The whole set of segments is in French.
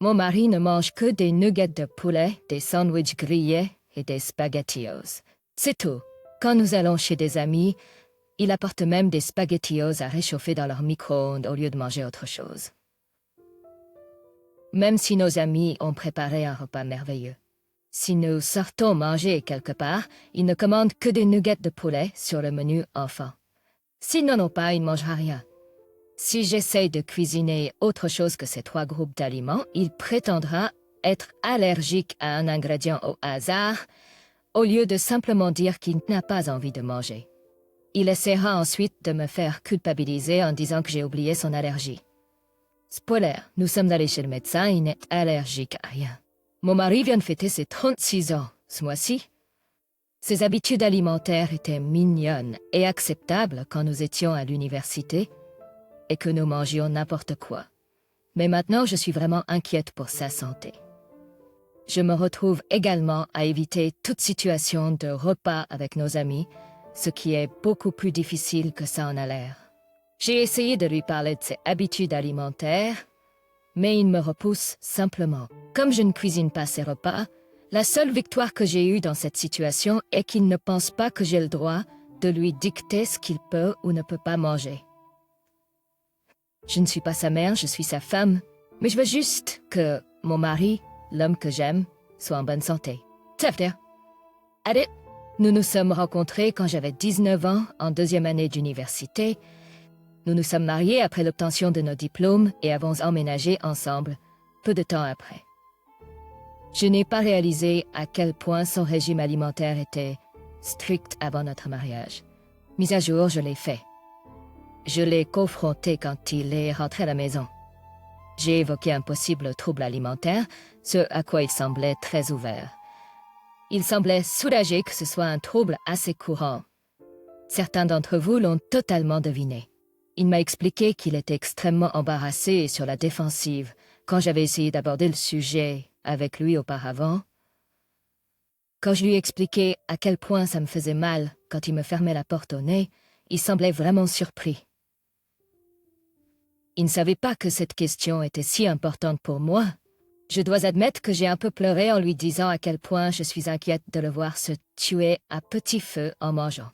Mon mari ne mange que des nuggets de poulet, des sandwichs grillés et des spaghettios. C'est tout. Quand nous allons chez des amis, il apporte même des spaghettios à réchauffer dans leur micro-ondes au lieu de manger autre chose. Même si nos amis ont préparé un repas merveilleux. Si nous sortons manger quelque part, ils ne commandent que des nuggets de poulet sur le menu enfant. S'ils n'en ont pas, il ne mangera rien. Si j'essaye de cuisiner autre chose que ces 3 groupes d'aliments, il prétendra être allergique à un ingrédient au hasard, au lieu de simplement dire qu'il n'a pas envie de manger. Il essaiera ensuite de me faire culpabiliser en disant que j'ai oublié son allergie. Spoiler, nous sommes allés chez le médecin, il n'est allergique à rien. Mon mari vient de fêter ses 36 ans ce mois-ci. Ses habitudes alimentaires étaient mignonnes et acceptables quand nous étions à l'université et que nous mangions n'importe quoi. Mais maintenant, je suis vraiment inquiète pour sa santé. Je me retrouve également à éviter toute situation de repas avec nos amis, ce qui est beaucoup plus difficile que ça en a l'air. J'ai essayé de lui parler de ses habitudes alimentaires, mais il me repousse simplement. Comme je ne cuisine pas ses repas, la seule victoire que j'ai eue dans cette situation est qu'il ne pense pas que j'ai le droit de lui dicter ce qu'il peut ou ne peut pas manger. Je ne suis pas sa mère, je suis sa femme, mais je veux juste que mon mari, l'homme que j'aime, soit en bonne santé. Ça veut dire. Allez, nous nous sommes rencontrés quand j'avais 19 ans, en 2e année d'université. Nous nous sommes mariés après l'obtention de nos diplômes et avons emménagé ensemble, peu de temps après. Je n'ai pas réalisé à quel point son régime alimentaire était strict avant notre mariage. Mis à jour, je l'ai fait. Je l'ai confronté quand il est rentré à la maison. J'ai évoqué un possible trouble alimentaire, ce à quoi il semblait très ouvert. Il semblait soulagé que ce soit un trouble assez courant. Certains d'entre vous l'ont totalement deviné. Il m'a expliqué qu'il était extrêmement embarrassé et sur la défensive quand j'avais essayé d'aborder le sujet avec lui auparavant. Quand je lui ai expliqué à quel point ça me faisait mal quand il me fermait la porte au nez, il semblait vraiment surpris. Il ne savait pas que cette question était si importante pour moi. Je dois admettre que j'ai un peu pleuré en lui disant à quel point je suis inquiète de le voir se tuer à petit feu en mangeant.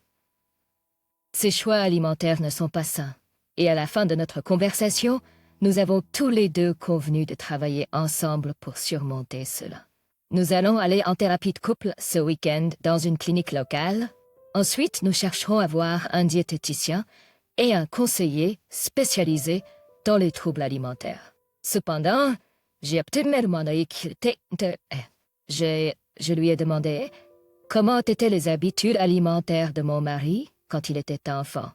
Ses choix alimentaires ne sont pas sains. Et à la fin de notre conversation, nous avons tous les deux convenu de travailler ensemble pour surmonter cela. Nous allons aller en thérapie de couple ce week-end dans une clinique locale. Ensuite, nous chercherons à voir un diététicien et un conseiller spécialisé dans les troubles alimentaires. Cependant, je lui ai demandé comment étaient les habitudes alimentaires de mon mari quand il était enfant.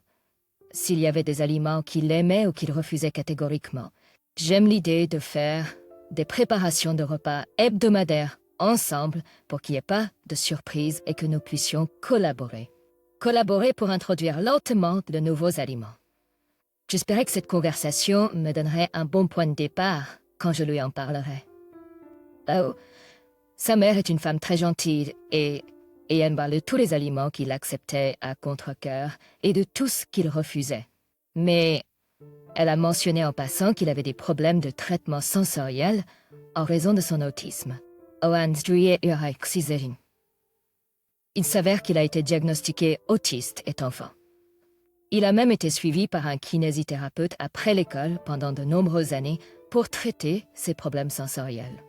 S'il y avait des aliments qu'il aimait ou qu'il refusait catégoriquement. J'aime l'idée de faire des préparations de repas hebdomadaires ensemble pour qu'il n'y ait pas de surprise et que nous puissions collaborer. Collaborer pour introduire lentement de nouveaux aliments. J'espérais que cette conversation me donnerait un bon point de départ quand je lui en parlerai. Oh, sa mère est une femme très gentille et elle me parle de tous les aliments qu'il acceptait à contre-cœur et de tout ce qu'il refusait. Mais elle a mentionné en passant qu'il avait des problèmes de traitement sensoriel en raison de son autisme. Il s'avère qu'il a été diagnostiqué autiste étant enfant. Il a même été suivi par un kinésithérapeute après l'école pendant de nombreuses années pour traiter ses problèmes sensoriels.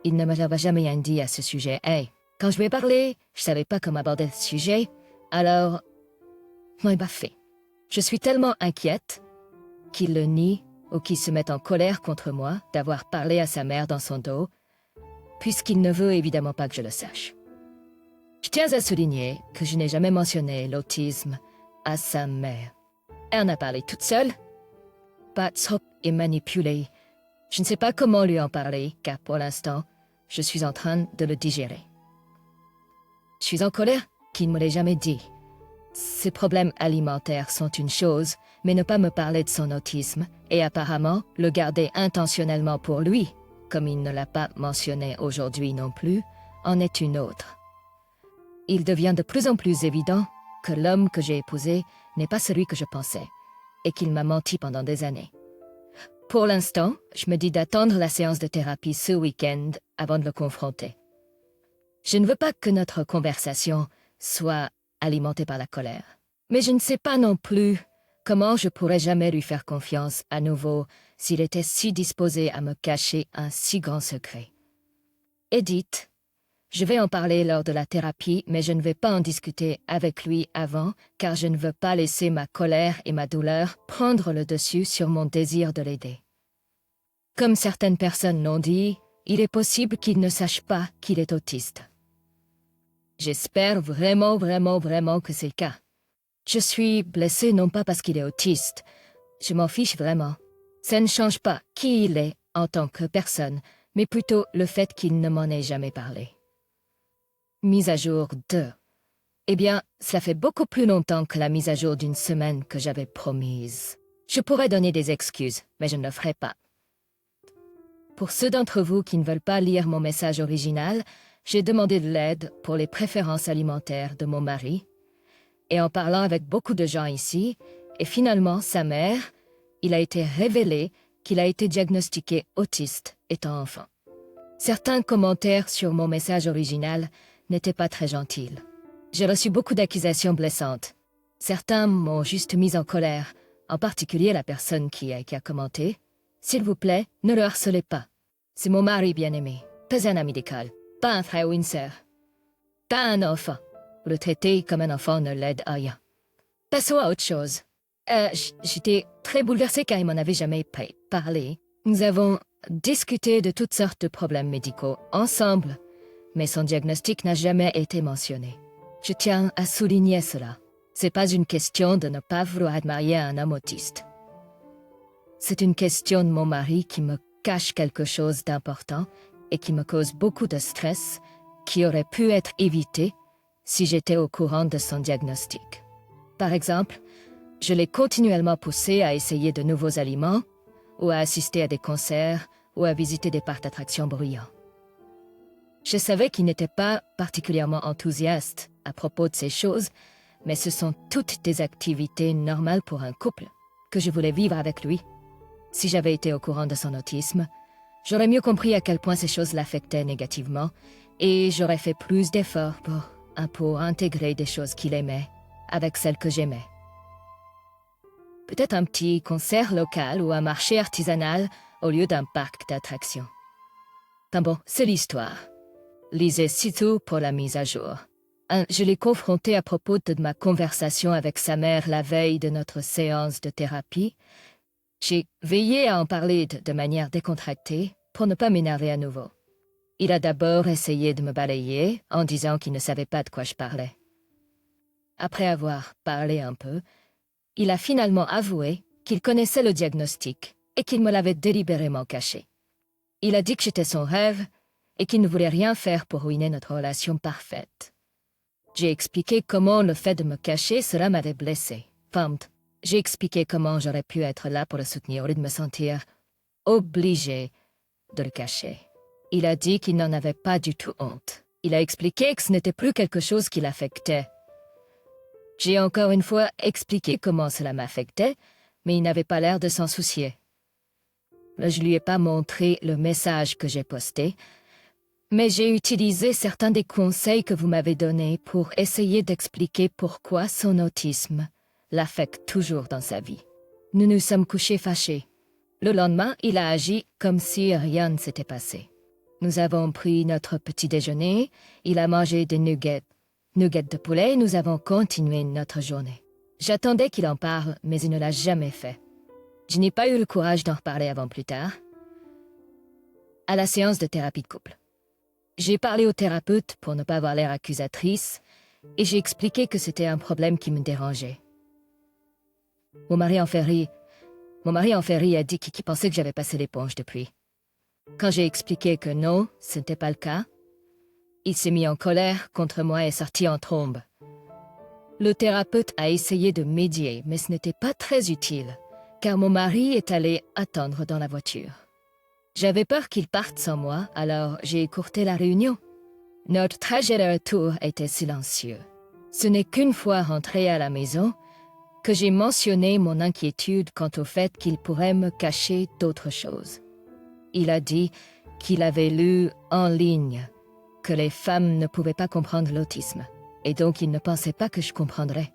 Il ne m'avait jamais rien dit à ce sujet. Hey, quand je lui ai parlé, je savais pas comment aborder le sujet, alors il m'a fait. Je suis tellement inquiète qu'il le nie ou qu'il se mette en colère contre moi d'avoir parlé à sa mère dans son dos, puisqu'il ne veut évidemment pas que je le sache. Je tiens à souligner que je n'ai jamais mentionné l'autisme à sa mère. Elle en a parlé toute seule, pas trop et manipulée. Je ne sais pas comment lui en parler, car pour l'instant, je suis en train de le digérer. Je suis en colère qu'il ne me l'ait jamais dit. Ses problèmes alimentaires sont une chose, mais ne pas me parler de son autisme, et apparemment le garder intentionnellement pour lui, comme il ne l'a pas mentionné aujourd'hui non plus, en est une autre. Il devient de plus en plus évident que l'homme que j'ai épousé n'est pas celui que je pensais, et qu'il m'a menti pendant des années. Pour l'instant, je me dis d'attendre la séance de thérapie ce week-end avant de le confronter. Je ne veux pas que notre conversation soit alimentée par la colère. Mais je ne sais pas non plus comment je pourrais jamais lui faire confiance à nouveau s'il était si disposé à me cacher un si grand secret. Edith, je vais en parler lors de la thérapie, mais je ne vais pas en discuter avec lui avant, car je ne veux pas laisser ma colère et ma douleur prendre le dessus sur mon désir de l'aider. Comme certaines personnes l'ont dit, il est possible qu'il ne sache pas qu'il est autiste. J'espère vraiment que c'est le cas. Je suis blessée non pas parce qu'il est autiste. Je m'en fiche vraiment. Ça ne change pas qui il est en tant que personne, mais plutôt le fait qu'il ne m'en ait jamais parlé. Mise à jour 2. Eh bien, cela fait beaucoup plus longtemps que la mise à jour d'une semaine que j'avais promise. Je pourrais donner des excuses, mais je ne le ferai pas. Pour ceux d'entre vous qui ne veulent pas lire mon message original, j'ai demandé de l'aide pour les préférences alimentaires de mon mari. Et en parlant avec beaucoup de gens ici, et finalement sa mère, il a été révélé qu'il a été diagnostiqué autiste étant enfant. Certains commentaires sur mon message original n'étaient pas très gentils. J'ai reçu beaucoup d'accusations blessantes. Certains m'ont juste mise en colère, en particulier la personne qui a commenté. S'il vous plaît, ne le harcelez pas. C'est mon mari bien-aimé, pas un ami d'école, pas un frère ou une sœur, pas un enfant. Le traiter comme un enfant ne l'aide à rien. Passons à autre chose. J'étais très bouleversée car il m'en avait jamais parlé. Nous avons discuté de toutes sortes de problèmes médicaux ensemble, mais son diagnostic n'a jamais été mentionné. Je tiens à souligner cela. C'est pas une question de ne pas vouloir être marié à un homme autiste. C'est une question de mon mari qui me cache quelque chose d'important et qui me cause beaucoup de stress qui aurait pu être évité si j'étais au courant de son diagnostic. Par exemple, je l'ai continuellement poussé à essayer de nouveaux aliments, ou à assister à des concerts, ou à visiter des parcs d'attractions bruyants. Je savais qu'il n'était pas particulièrement enthousiaste à propos de ces choses, mais ce sont toutes des activités normales pour un couple, que je voulais vivre avec lui. Si j'avais été au courant de son autisme, j'aurais mieux compris à quel point ces choses l'affectaient négativement, et j'aurais fait plus d'efforts pour intégrer des choses qu'il aimait avec celles que j'aimais. Peut-être un petit concert local ou un marché artisanal au lieu d'un parc d'attractions. Enfin bon, c'est l'histoire. Lisez ci-dessous pour la mise à jour. Je l'ai confronté à propos de ma conversation avec sa mère la veille de notre séance de thérapie. J'ai veillé à en parler de manière décontractée pour ne pas m'énerver à nouveau. Il a d'abord essayé de me balayer en disant qu'il ne savait pas de quoi je parlais. Après avoir parlé un peu, il a finalement avoué qu'il connaissait le diagnostic et qu'il me l'avait délibérément caché. Il a dit que j'étais son rêve et qu'il ne voulait rien faire pour ruiner notre relation parfaite. J'ai expliqué comment le fait de me cacher, cela m'avait blessée. Enfin, j'ai expliqué comment j'aurais pu être là pour le soutenir au lieu de me sentir obligée de le cacher. Il a dit qu'il n'en avait pas du tout honte. Il a expliqué que ce n'était plus quelque chose qui l'affectait. J'ai encore une fois expliqué comment cela m'affectait, mais il n'avait pas l'air de s'en soucier. Je lui ai pas montré le message que j'ai posté, mais j'ai utilisé certains des conseils que vous m'avez donnés pour essayer d'expliquer pourquoi son autisme l'affecte toujours dans sa vie. Nous nous sommes couchés fâchés. Le lendemain, il a agi comme si rien ne s'était passé. Nous avons pris notre petit déjeuner, il a mangé des nuggets de poulet et nous avons continué notre journée. J'attendais qu'il en parle, mais il ne l'a jamais fait. Je n'ai pas eu le courage d'en reparler avant plus tard, à la séance de thérapie de couple. J'ai parlé au thérapeute pour ne pas avoir l'air accusatrice et j'ai expliqué que c'était un problème qui me dérangeait. Mon mari en fait rire a dit qu'il pensait que j'avais passé l'éponge depuis. Quand j'ai expliqué que non, ce n'était pas le cas, il s'est mis en colère contre moi et est sorti en trombe. Le thérapeute a essayé de médier, mais ce n'était pas très utile, car mon mari est allé attendre dans la voiture. J'avais peur qu'il parte sans moi, alors j'ai écourté la réunion. Notre trajet de retour était silencieux. Ce n'est qu'une fois rentré à la maison que j'ai mentionné mon inquiétude quant au fait qu'il pourrait me cacher d'autres choses. Il a dit qu'il avait lu en ligne que les femmes ne pouvaient pas comprendre l'autisme, et donc il ne pensait pas que je comprendrais.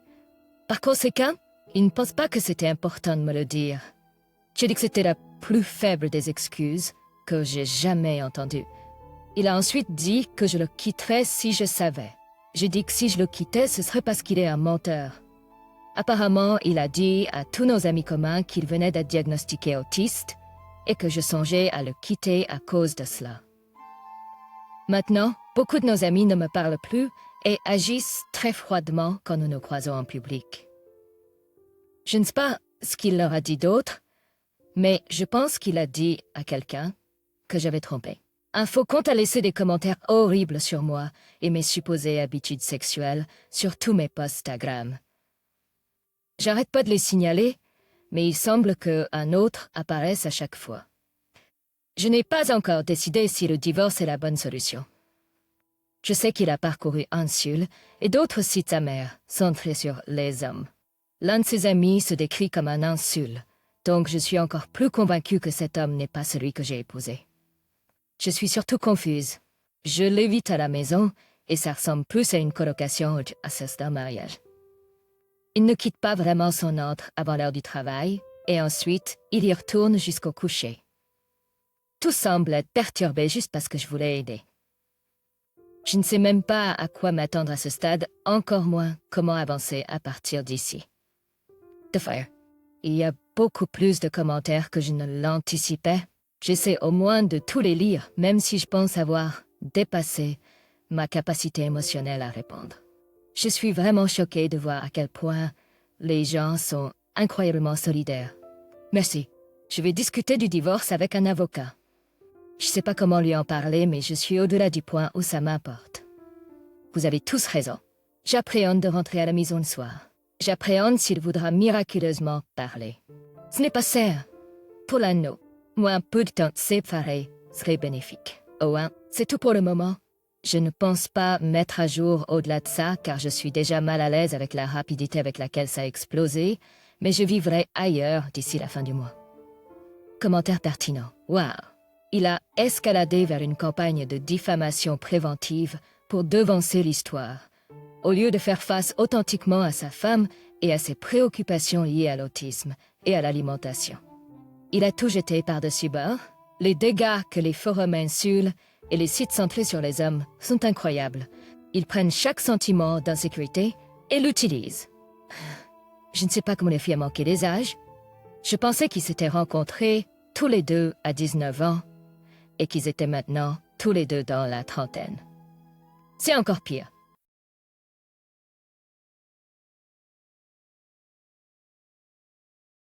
Par conséquent, il ne pense pas que c'était important de me le dire. J'ai dit que c'était la plus faible des excuses que j'ai jamais entendues. Il a ensuite dit que je le quitterais si je savais. J'ai dit que si je le quittais, ce serait parce qu'il est un menteur. Apparemment, il a dit à tous nos amis communs qu'il venait d'être diagnostiqué autiste et que je songeais à le quitter à cause de cela. Maintenant, beaucoup de nos amis ne me parlent plus et agissent très froidement quand nous nous croisons en public. Je ne sais pas ce qu'il leur a dit d'autre, mais je pense qu'il a dit à quelqu'un que j'avais trompé. Un faux compte a laissé des commentaires horribles sur moi et mes supposées habitudes sexuelles sur tous mes posts Instagram. J'arrête pas de les signaler, mais il semble qu'un autre apparaisse à chaque fois. Je n'ai pas encore décidé si le divorce est la bonne solution. Je sais qu'il a parcouru Insul et d'autres sites amers centrés sur les hommes. L'un de ses amis se décrit comme un Insul, donc je suis encore plus convaincue que cet homme n'est pas celui que j'ai épousé. Je suis surtout confuse. Je l'évite à la maison et ça ressemble plus à une colocation qu'à d'un mariage. Il ne quitte pas vraiment son antre avant l'heure du travail et ensuite il y retourne jusqu'au coucher. Tout semble être perturbé juste parce que je voulais aider. Je ne sais même pas à quoi m'attendre à ce stade, encore moins comment avancer à partir d'ici. De faire. Il y a beaucoup plus de commentaires que je ne l'anticipais. J'essaie au moins de tous les lire, même si je pense avoir dépassé ma capacité émotionnelle à répondre. Je suis vraiment choquée de voir à quel point les gens sont incroyablement solidaires. Merci. Je vais discuter du divorce avec un avocat. Je sais pas comment lui en parler, mais je suis au-delà du point où ça m'importe. Vous avez tous raison. J'appréhende de rentrer à la maison le soir. J'appréhende s'il voudra miraculeusement parler. Ce n'est pas ça. Pour l'anneau, moi un peu de temps séparé serait bénéfique. Oh hein, c'est tout pour le moment. Je ne pense pas mettre à jour au-delà de ça, car je suis déjà mal à l'aise avec la rapidité avec laquelle ça a explosé, mais je vivrai ailleurs d'ici la fin du mois. Commentaire pertinent. Waouh! Il a escaladé vers une campagne de diffamation préventive pour devancer l'histoire, au lieu de faire face authentiquement à sa femme et à ses préoccupations liées à l'autisme et à l'alimentation. Il a tout jeté par-dessus bord. Les dégâts que les forums insulent et les sites centrés sur les hommes sont incroyables. Ils prennent chaque sentiment d'insécurité et l'utilisent. Je ne sais pas comment les filles ont manqué les âges. Je pensais qu'ils s'étaient rencontrés tous les deux à 19 ans et qu'ils étaient maintenant tous les deux dans la trentaine. C'est encore pire.